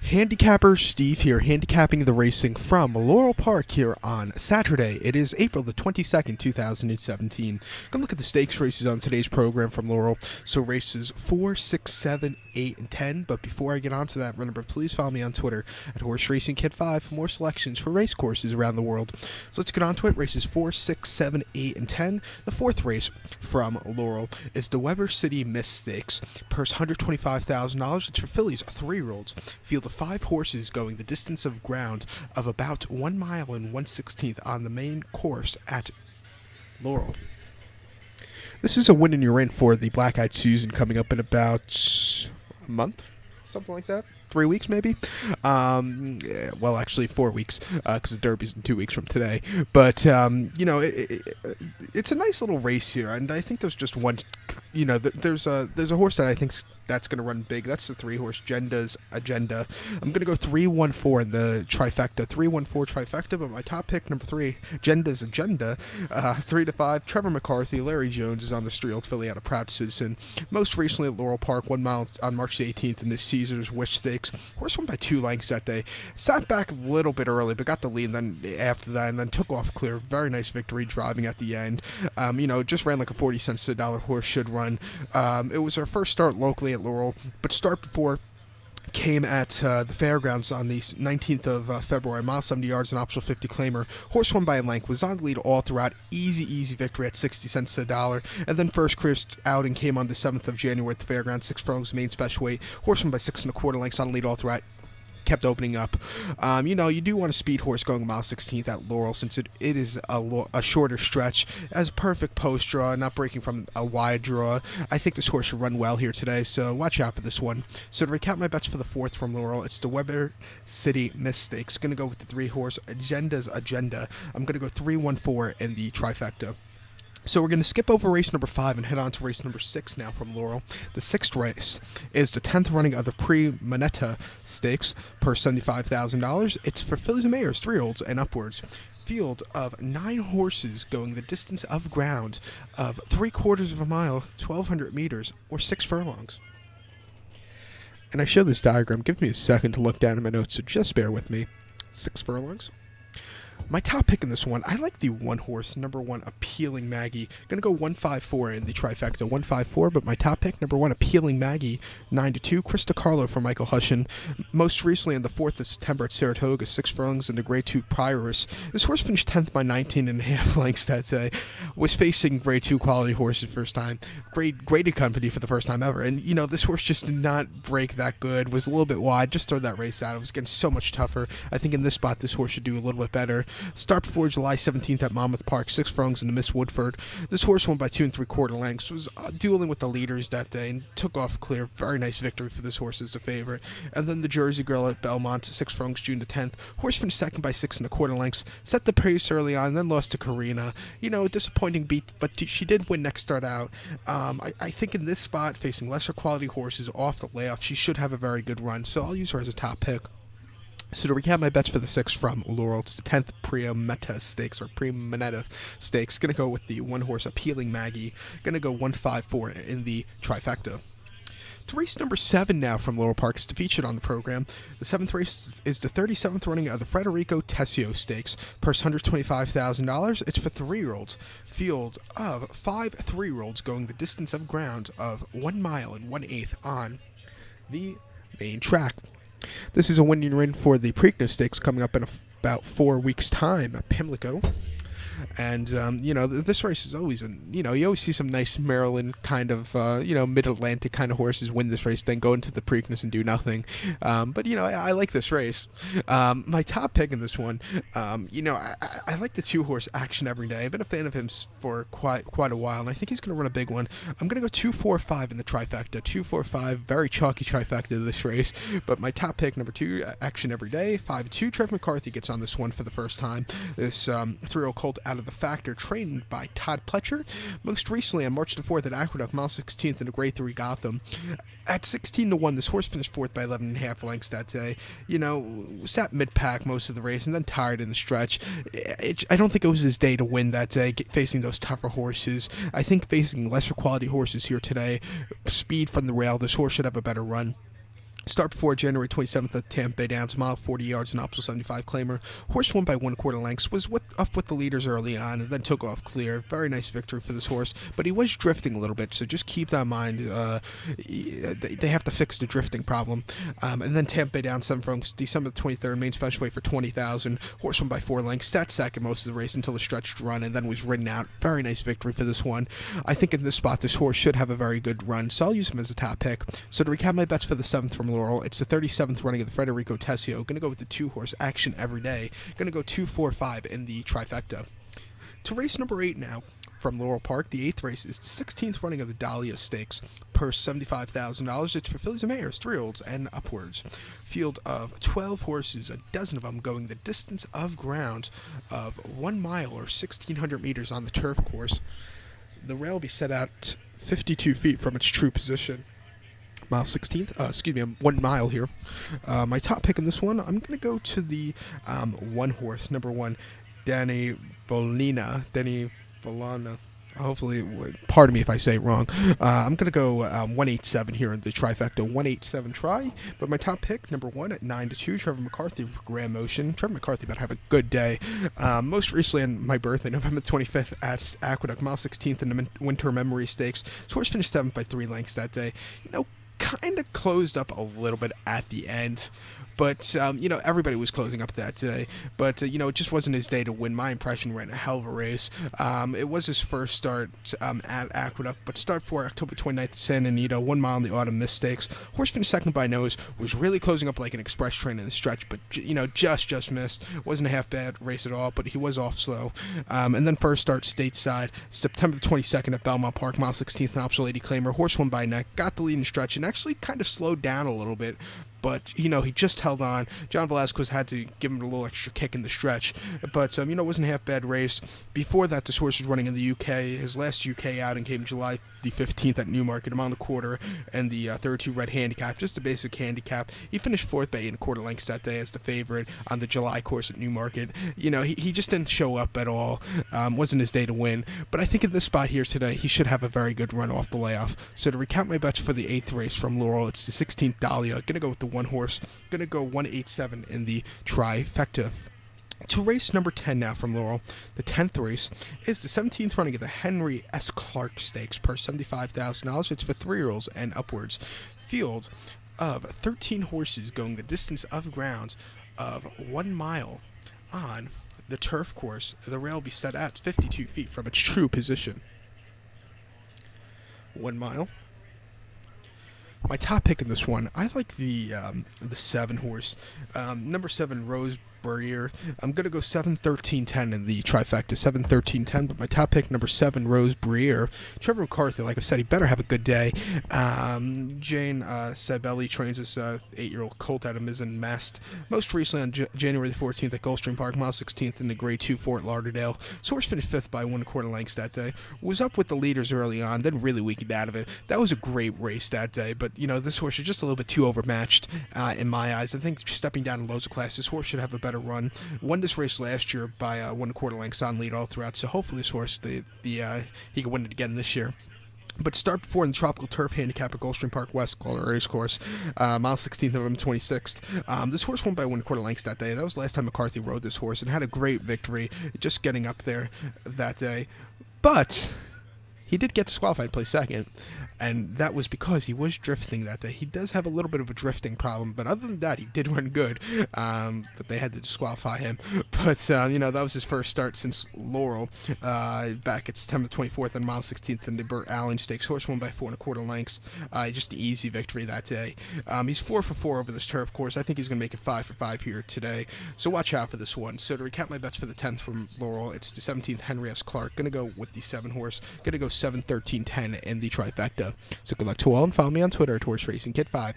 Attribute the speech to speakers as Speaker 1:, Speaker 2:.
Speaker 1: Handicapper Steve here, handicapping the racing from Laurel Park here on Saturday. It is April the 22nd, 2017. Gonna look at the stakes races on today's program from Laurel. So races 4, 6, 7, 8, and 10. But before I get on to that, remember, please follow me on Twitter at Horse Racing Kid 5 for more selections for race courses around the world. So let's get on to it. Races 4, 6, 7, 8, and 10. The fourth race from Laurel is the Weber City Miss Stakes. Purse $125,000. It's for fillies, 3-year-olds. Field of 5 horses going the distance of ground of about 1 mile and 1/16 on the main course at Laurel. This is a win and you're in for the Black Eyed Susan coming up in about a month, something like that. 3 weeks maybe. Well, actually 4 weeks because the Derby's in 2 weeks from today. But it's a nice little race here, and I think there's just one. There's a horse that I think that's going to run big. That's the 3-horse Genda's Agenda. I'm going to go 3-1-4 in the trifecta. 3-1-4 trifecta, but my top pick, number 3, Genda's Agenda. 3-5, Trevor McCarthy. Larry Jones is on the Streeled filly out of Proud Citizen. Most recently at Laurel Park, 1 mile on March the 18th in the Caesars Wish Stakes. Horse won by 2 lengths that day. Sat back a little bit early, but got the lead then after that, and then took off clear. Very nice victory driving at the end. Just ran like a 40 cents to the dollar horse should run. It was our first start locally at Laurel, but start before came at the fairgrounds on the 19th of February, mile 70 yards, an optional 50 claimer. Horse won by a length, was on the lead all throughout. Easy victory at 60 cents to the dollar. And then first clear outing came on the 7th of January at the fairgrounds, 6 furlongs, main special weight. Horse won by 6 1/4 lengths, on the lead all throughout. Kept opening up. You do want a speed horse going mile 16th at Laurel, since it is a shorter stretch. As a perfect post draw, not breaking from a wide draw. I think this horse should run well here today, so watch out for this one. So to recap my bets for the fourth from Laurel, it's the Weber City Miss Stakes. Going to go with the 3-horse Agenda's Agenda. I'm going to go 3-1-4 in the trifecta. So we're going to skip over race number 5 and head on to race number 6 now from Laurel. The 6th race is the 10th running of the Pre-Moneta Stakes, per $75,000. It's for fillies and mares, 3-year-olds and upwards. Field of 9 horses going the distance of ground of 3/4 of a mile, 1,200 meters, or 6 furlongs. And I show this diagram. Give me a second to look down at my notes, so just bear with me. 6 furlongs. My top pick in this one, I like the 1-horse, number 1, Appealing Maggie. Going to go 1-5-4 in the trifecta, 1-5-4, but my top pick, number 1, Appealing Maggie, 9-2, Krista Carlo for Michael Hushin. Most recently on the 4th of September at Saratoga, 6 furlongs in the Grade 2 Prioress. This horse finished 10th by 19.5 lengths that day. Was facing Grade 2 quality horses first time. Graded company for the first time ever. And, this horse just did not break that good. Was a little bit wide. Just throw that race out. It was getting so much tougher. I think in this spot, this horse should do a little bit better. Start before July 17th at Monmouth Park, 6 furlongs in the Miss Woodford. This horse won by 2 3/4 lengths, was dueling with the leaders that day and took off clear. Very nice victory for this horse as the favorite. And then the Jersey Girl at Belmont, 6 furlongs, June the 10th. Horse finished second by 6 1/4 lengths, set the pace early on, then lost to Karina. A disappointing beat, but she did win next start out. I think in this spot, facing lesser quality horses off the layoff, she should have a very good run, so I'll use her as a top pick. So to recap my bets for the 6th from Laurel, it's the 10th Pre-Moneta Stakes, or Pre-Moneta Stakes. Going to go with the 1-horse Appealing Maggie. Going to go 1-5-4 in the trifecta. To race number 7 now from Laurel Park is featured on the program. The 7th race is the 37th running of the Federico Tesio Stakes, purse $125,000. It's for 3-year-olds. Field of 5 3-year-olds going the distance of ground of 1 mile and 1/8 on the main track. This is a win for the Preakness Stakes coming up in about 4 weeks' time at Pimlico. And, this race is always, you always see some nice Maryland kind of, mid-Atlantic kind of horses win this race, then go into the Preakness and do nothing. But I like this race. My top pick in this one, I like the 2-horse Action Every Day. I've been a fan of him for quite a while, and I think he's going to run a big one. I'm going to go 2-4-5 in the trifecta. 2-4-5, very chalky trifecta this race. But my top pick, number 2, Action Every Day. 5-2, Trevor McCarthy gets on this one for the first time. This 3-year-old colt out of the Factor, trained by Todd Pletcher. Most recently on March the 4th at Aqueduct, mile 16th in the Grade 3 Gotham. At 16-1, this horse finished 4th by 11.5 lengths that day. Sat mid-pack most of the race and then tired in the stretch. I don't think it was his day to win that day, facing those tougher horses. I think facing lesser quality horses here today, speed from the rail, this horse should have a better run. Start before January 27th at Tampa Bay Downs, mile 40 yards, an optional 75 claimer. Horse won by 1/4 lengths, was up with the leaders early on, and then took off clear. Very nice victory for this horse, but he was drifting a little bit, so just keep that in mind. They have to fix the drifting problem. And then Tampa Bay Downs, 7 furlongs, December 23rd, main special weight for 20,000. Horse won by 4 lengths, sat second most of the race until the stretched run, and then was ridden out. Very nice victory for this one. I think in this spot, this horse should have a very good run, so I'll use him as a top pick. So to recap my bets for the 7th from Laurel, it's the 37th running of the Federico Tesio. Going to go with the 2-horse Action Every Day. Going to go 2, 4, 5 in the trifecta. To race number 8 now from Laurel Park, the 8th race is the 16th running of the Dahlia Stakes. Purse $75,000. It's for fillies and mares, 3-year-olds and upwards. Field of 12 horses, a dozen of them going the distance of ground of 1 mile or 1,600 meters on the turf course. The rail will be set out 52 feet from its true position. Mile 16th, I'm 1 mile here. My top pick in this one, I'm going to go to the 1-horse, number 1, Danny Bolina. Hopefully, pardon me if I say it wrong. I'm going to go 187 here in the trifecta, 187 try. But my top pick, number 1 at 9-2, Trevor McCarthy for Grand Motion. Trevor McCarthy about to have a good day. Most recently on my birthday, November 25th at Aqueduct, mile 16th in the Winter Memory Stakes. This horse finished 7th by 3 lengths that day. Kind of closed up a little bit at the end, but everybody was closing up that day, but it just wasn't his day to win. My impression, ran a hell of a race. It was his first start at Aqueduct, but start for October 29th, San Anita, 1 mile in the autumn mistakes. Horse finished second by nose, was really closing up like an express train in the stretch, but just missed. Wasn't a half bad race at all, but he was off slow. And then first start stateside, September 22nd at Belmont Park, mile 16th, an optional 80 claimer. Horse won by neck, got the lead in stretch, and actually kind of slowed down a little bit. But, he just held on. John Velasquez had to give him a little extra kick in the stretch. But, it wasn't a half-bad race. Before that, this horse was running in the UK. His last UK outing came July the 15th at Newmarket, a mile and a quarter, and the 32 red handicap, just a basic handicap. He finished 4th by 8 1/4 lengths that day as the favorite on the July course at Newmarket. He just didn't show up at all. Wasn't his day to win. But I think in this spot here today, he should have a very good run off the layoff. So to recount my bets for the 8th race from Laurel, it's the 16th Dahlia. Going to go with the 1-horse. Going to go 187 in the trifecta. To race number 10 now from Laurel, the 10th race is the 17th running of the Henry S. Clark Stakes, purse $75,000. It's for 3-year-olds and upwards. Field of 13 horses going the distance of grounds of 1 mile on the turf course. The rail will be set at 52 feet from its true position. 1 mile. My top pick in this one, I like the 7-horse, number 7, Rose Brier. I'm going to go 7, 13, 10 in the trifecta, 7, 13, 10, but my top pick, number 7, Rose Brier. Trevor McCarthy, like I said, he better have a good day. Jane Sabelli trains this 8-year-old colt out of Mizzen Mast. Most recently on January the 14th at Gulfstream Park, mile 16th in the Grade 2 Fort Lauderdale. Horse finished 5th by 1 1/4 lengths that day. Was up with the leaders early on, then really weakened out of it. That was a great race that day, but this horse is just a little bit too overmatched in my eyes. I think stepping down in loads of class, this horse should have a better run. Won this race last year by 1 1/4 lengths on lead all throughout, so hopefully this horse, he can win it again this year. But start before in the Tropical Turf Handicap at Gulfstream Park West, called a race course, mile 16th, November 26th. This horse won by 1 1/4 lengths that day. That was the last time McCarthy rode this horse and had a great victory, just getting up there that day. But he did get disqualified to play second, and that was because he was drifting that day. He does have a little bit of a drifting problem, but other than that, he did run good. But they had to disqualify him. But, that was his first start since Laurel, back at September 24th on mile 16th in the Burt Allen Stakes. Horse won by 4 1/4 lengths. Just an easy victory that day. He's 4 for 4 over this turf course. I think he's going to make it 5 for 5 here today. So watch out for this one. So to recap my bets for the 10th from Laurel, it's the 17th Henry S. Clark. Going to go with the 7-horse. Going to go 7, 13, 10 in the trifecta. So good luck to all, and follow me on Twitter at HorseRacingKid5.